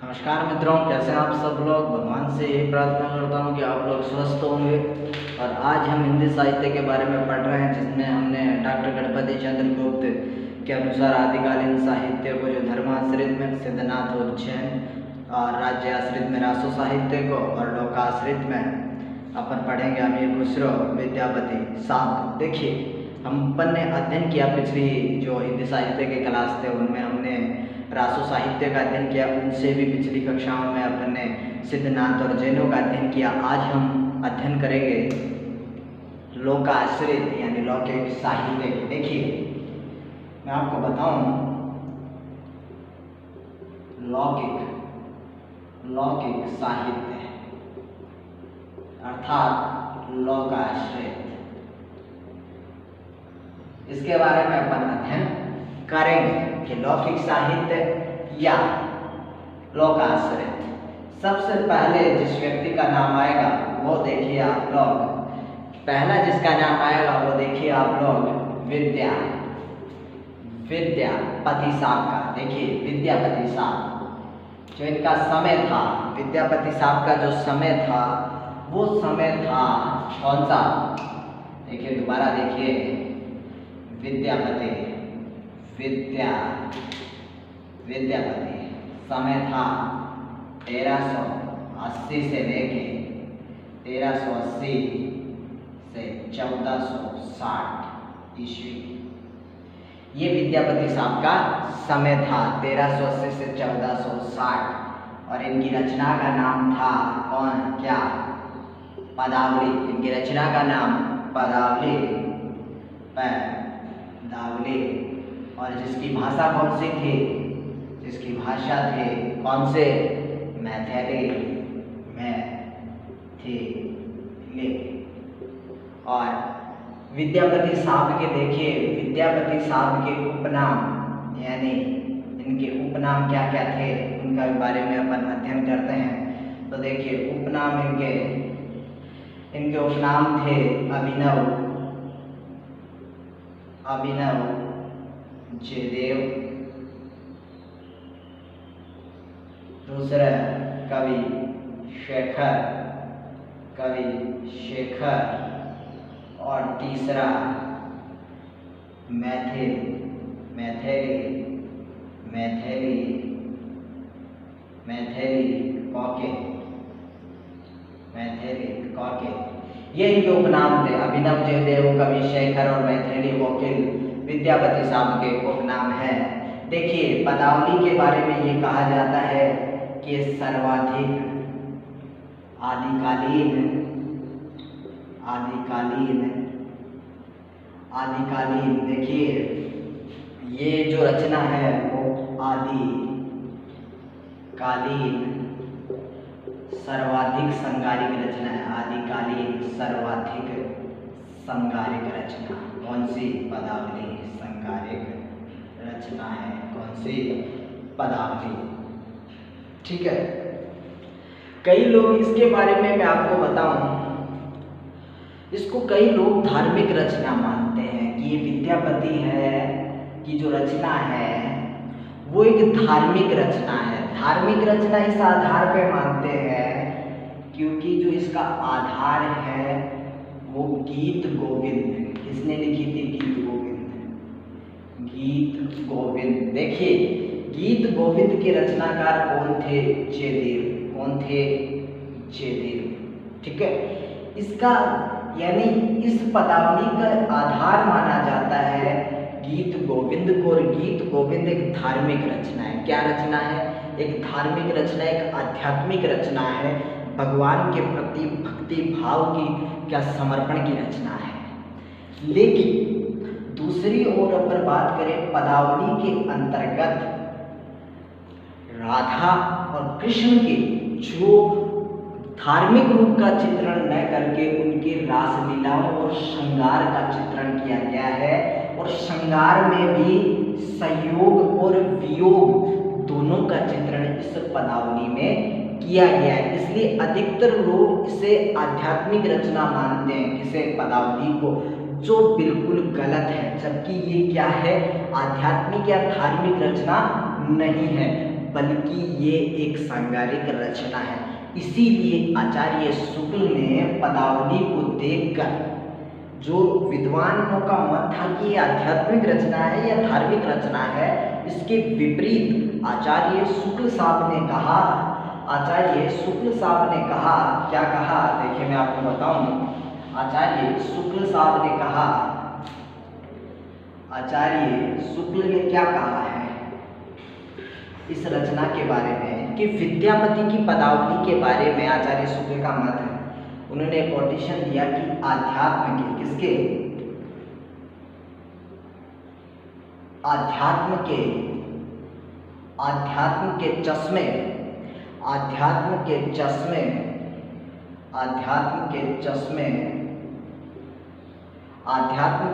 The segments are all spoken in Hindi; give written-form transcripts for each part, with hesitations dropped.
नमस्कार मित्रों, कैसे हैं आप सब लोग। भगवान से यही प्रार्थना करता हूँ कि आप लोग स्वस्थ होंगे। और आज हम हिंदी साहित्य के बारे में पढ़ रहे हैं, जिसमें हमने डॉक्टर गणपति चंद्र गुप्त के अनुसार आदिकालीन साहित्य को, जो धर्माश्रित में सिद्धनाथ उज्जैन और राज्य आश्रित में रासो साहित्य को और लोकाश्रित में अपन पढ़ेंगे अमीर खुसरो विद्यापति साहब। देखिए, हम अपन ने अध्ययन किया पिछली जो हिंदी साहित्य के क्लास थे उनमें हमने रासो साहित्य का अध्ययन किया, उनसे भी पिछली कक्षाओं में अपन ने सिद्धनाथ और जैनों का अध्ययन किया। आज हम अध्ययन करेंगे लोकाश्रित यानी लौकिक साहित्य की। देखिए, मैं आपको बताऊं, लौकिक साहित्य अर्थात लोकाश्रित, इसके बारे में अपन अध्ययन करेंगे कि लौकिक साहित्य या लोकाश्रित। सबसे पहले जिस व्यक्ति का नाम आएगा वो देखिए आप लोग, पहला जिसका नाम आएगा वो देखिए आप लोग विद्यापति साहब का। देखिए, विद्यापति साहब जो इनका समय था, विद्यापति साहब का जो समय था वो समय था कौन सा। देखिए, दोबारा देखिए, विद्यापति समय था 1380 से लेके 1380 से 1460 ईस्वी। ये विद्यापति साहब का समय था 1380 से 1460। और इनकी रचना का नाम था कौन, क्या, पदावली। इनकी रचना का नाम पदावली। और जिसकी भाषा कौन सी थी, जिसकी भाषा थी कौन से, मैथिली। और विद्यापति साहब के देखिए, विद्यापति साहब के उपनाम यानी इनके उपनाम क्या क्या थे उनका बारे में अपन अध्ययन करते हैं। तो देखिए, उपनाम इनके उपनाम थे अभिनव जयदेव, दूसरा कवि शेखर और तीसरा कौके। ये इनके उपनाम थे। अभिनव जयदेव, कवि शेखर और मैथिली वकील विद्यापति साहब के उपनाम हैं। देखिए, पदावली के बारे में ये कहा जाता है कि सर्वाधिक आदिकालीन देखिए, ये जो रचना है वो आदिकालीन सर्वाधिक संगारिक रचना है। आदिकालीन सर्वाधिक संगारिक रचना कौन सी, पदावली। संगारिक रचना है कौन सी, पदावली। ठीक है। कई लोग इसके बारे में मैं आपको बताऊं, इसको कई लोग धार्मिक रचना मानते हैं कि ये विद्यापति है कि जो रचना है वो एक धार्मिक रचना है। धार्मिक रचना इस आधार पे मानते हैं क्योंकि जो इसका आधार है वो गीत गोविंद। किसने लिखी थी, गीत गोविंद। देखिए, गीत गोविंद के रचनाकार कौन थे, जयदेव। ठीक है। इसका यानी इस पदावली का आधार माना जाता है गीत गोविंद को। और गीत गोविंद एक धार्मिक रचना है। क्या रचना है, एक धार्मिक रचना, एक आध्यात्मिक रचना है। भगवान के प्रति भक्ति भाव की क्या समर्पण की रचना है। लेकिन दूसरी ओर अगर बात करें, पदावली के अंतर्गत राधा और कृष्ण के जो धार्मिक रूप का चित्रण न करके उनके रासलीलाओं और श्रृंगार का चित्रण किया गया है। और श्रृंगार में भी संयोग और वियोग दोनों का चित्रण इस पदावली में किया गया है। इसलिए अधिकतर लोग इसे आध्यात्मिक रचना मानते हैं, इसे पदावली को, जो बिल्कुल गलत है। जबकि ये क्या है, आध्यात्मिक या धार्मिक रचना नहीं है। बल्कि ये एक सांगारिक रचना है। इसीलिए आचार्य शुक्ल ने पदावली को देखकर, जो विद्वानों का मत था कि ये आध्यात्मिक रचना है या धार्मिक रचना है, इसके विपरीत आचार्य शुक्ल साहब ने कहा, क्या कहा, देखिए मैं आपको बताऊं। आचार्य शुक्ल साहब ने कहा, आचार्य शुक्ल ने क्या कहा है इस रचना के बारे में कि विद्यापति की पदावली के बारे में आचार्य शुक्ल का मत है। उन्होंने कोटेशन दिया कि अध्यात्म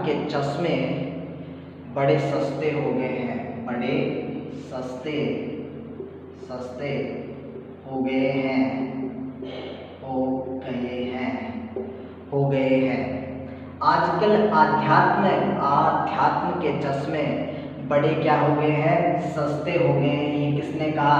के चश्मे बड़े सस्ते हो गए हैं, हो गए हैं। आजकल आध्यात्म के चश्मे बड़े क्या हो गए हैं, सस्ते हो गए हैं। ये किसने कहा?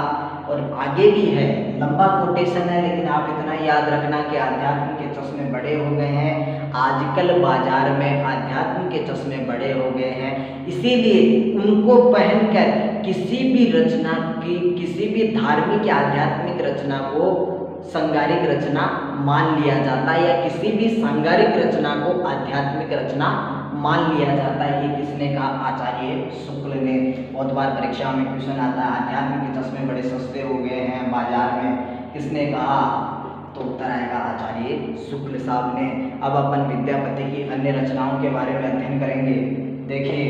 और आगे भी है, लंबा कोटेशन है, लेकिन आप इतना याद रखना कि आध्यात्म के चश्मे बड़े हो गए हैं। आजकल बाजार में आध्यात्म के चश्मे बड़े हो गए हैं, इसीलिए उनको पहनकर किसी भी धार्मिक या आध्यात्मिक रचना को सांगारिक रचना मान लिया जाता है, या किसी भी सांगारिक रचना को आध्यात्मिक रचना मान लिया जाता है। ये किसने कहा? आचार्य शुक्ल ने। बहुत बार परीक्षा में क्वेश्चन आता है, आध्यात्म के चश्मे बड़े सस्ते हो गए हैं बाजार में, किसने कहा? तो उत्तर आएगा आचार्य शुक्ल साहब ने। अब अपन विद्यापति की अन्य रचनाओं के बारे में अध्ययन करेंगे। देखिए,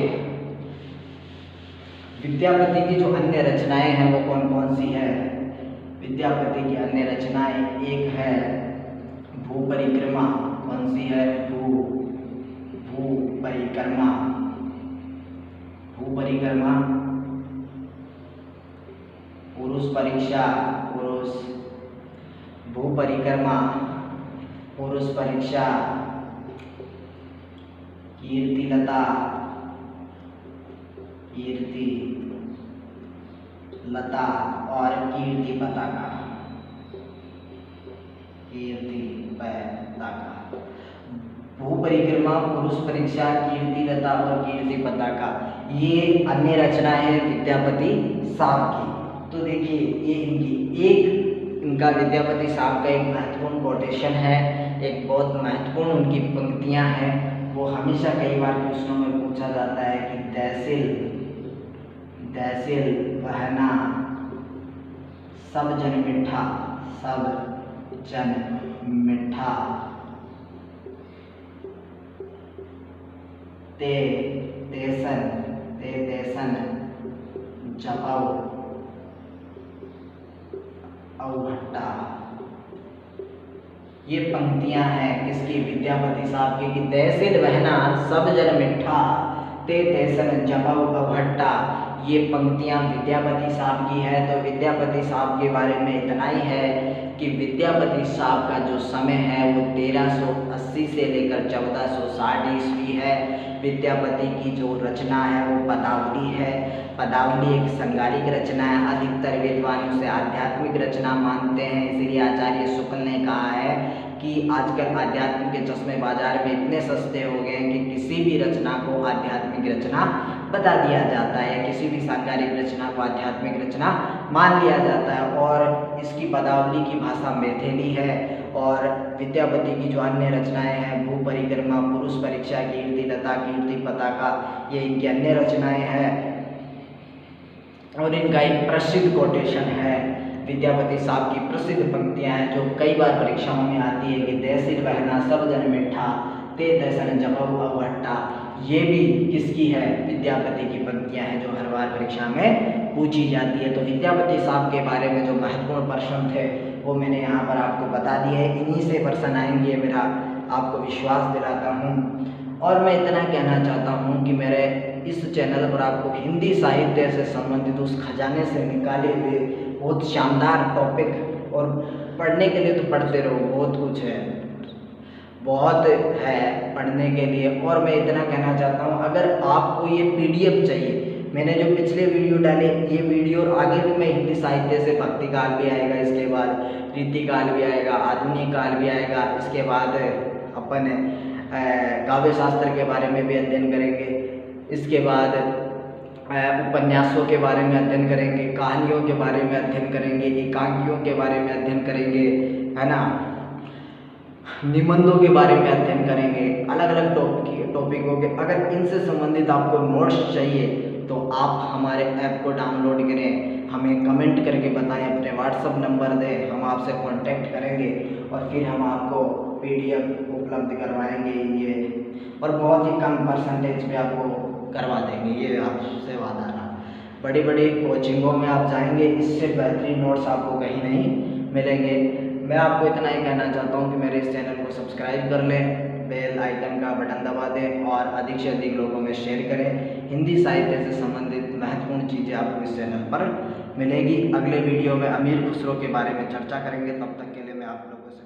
विद्यापति की जो अन्य रचनाएं हैं वो कौन कौन सी है? विद्यापति की अन्य रचनाएं, एक है भू परिक्रमा। कौन सी है? भू परिक्रमा। पुरुष परीक्षा, भू परिक्रमा, पुरुष परीक्षा, कीर्तिलता और कीर्ति पताका। भू परिक्रमा, पुरुष परीक्षा, कीर्तिलता और कीर्ति पताका, ये अन्य रचना है विद्यापति साहब की। तो देखिए, ये इनका विद्यापति साहब का एक महत्वपूर्ण कोटेशन है, एक बहुत महत्वपूर्ण उनकी पंक्तियां हैं। वो हमेशा कई बार प्रश्नों में पूछा जाता है कि दैसिल बहना सब जन मिठा, ते देसन जपाओ अवघट्टा। ये पंक्तियां हैं किसकी? विद्यापति साहब की, कि दैसिल बहना सब जन मिठा, ते देसन जपाओ अवघट्टा। ये पंक्तियां विद्यापति साहब की है। तो विद्यापति साहब के बारे में इतना ही है कि विद्यापति साहब का जो समय है वो 1380 से लेकर 1460 ईस्वी है। विद्यापति की जो रचना है वो पदावली है। पदावली एक सांगारिक रचना है। अधिकतर विद्वान उसे आध्यात्मिक रचना मानते हैं। इसलिए आचार्य शुक्ल ने कहा है कि आजकल आध्यात्म के चश्मे बाजार में इतने सस्ते हो गए हैं कि किसी भी रचना को आध्यात्मिक रचना बता दिया जाता है, किसी भी सांगारिक रचना को आध्यात्मिक रचना मान लिया जाता है। और इसकी पदावली की भाषा मैथिली है। और विद्यापति की जो अन्य रचनाएं हैं, भू परिक्रमा, पुरुष परीक्षा, कीर्तिलता, कीर्ति पताका, ये इनकी अन्य रचनाएं हैं। और इनका एक प्रसिद्ध कोटेशन है, विद्यापति साहब की प्रसिद्ध पंक्तियां हैं जो कई बार परीक्षाओं में आती है कि दैसिल बहना सब जन मिठा, ते दैसन जपाओ अवघट्टा। ये भी किसकी है? विद्यापति की पंक्तियां हैं जो हर बार परीक्षा में पूछी जाती है। तो विद्यापति साहब के बारे में जो महत्वपूर्ण प्रश्न थे वो मैंने यहाँ पर आपको बता दिए हैं। इन्हीं से प्रश्न आएंगे, मेरा आपको विश्वास दिलाता हूँ। और मैं इतना कहना चाहता हूँ कि मेरे इस चैनल पर आपको हिंदी साहित्य से संबंधित उस खजाने से निकाले हुए बहुत शानदार टॉपिक, और पढ़ने के लिए तो पढ़ते रहो, बहुत कुछ है, बहुत है पढ़ने के लिए। और मैं इतना कहना चाहता हूँ, अगर आपको ये PDF चाहिए, मैंने जो पिछले वीडियो डाले ये वीडियो और आगे भी मैं हिंदी साहित्य से भक्ति काल भी आएगा, इसके बाद रीति काल भी आएगा, आधुनिक काल भी आएगा, इसके बाद अपन काव्य शास्त्र के बारे में भी अध्ययन करेंगे, इसके बाद उपन्यासों के बारे में अध्ययन करेंगे, कहानियों के बारे में अध्ययन करेंगे, एकांकियों के बारे में अध्ययन करेंगे, है ना, निबंधों के बारे में अध्ययन करेंगे, अलग अलग टॉपिकों के। अगर इनसे संबंधित आपको नोट्स चाहिए तो आप हमारे ऐप को डाउनलोड करें, हमें कमेंट करके बताएं, अपने व्हाट्सअप नंबर दें, हम आपसे कांटेक्ट करेंगे और फिर हम आपको PDF उपलब्ध करवाएंगे ये, और बहुत ही कम परसेंटेज पे आपको करवा देंगे, ये आपसे वादा रहा। बड़ी बड़ी कोचिंगों में आप जाएंगे, इससे बेहतरीन नोट्स आपको कहीं नहीं मिलेंगे। मैं आपको इतना ही कहना चाहता हूँ कि मेरे इस चैनल को सब्सक्राइब कर लें, बेल आइकन का बटन दबा दें और अधिक से अधिक लोगों में शेयर करें। हिंदी साहित्य से संबंधित महत्वपूर्ण चीज़ें आपको इस चैनल पर मिलेगी। अगले वीडियो में अमीर खुसरो के बारे में चर्चा करेंगे, तब तक के लिए मैं आप लोगों से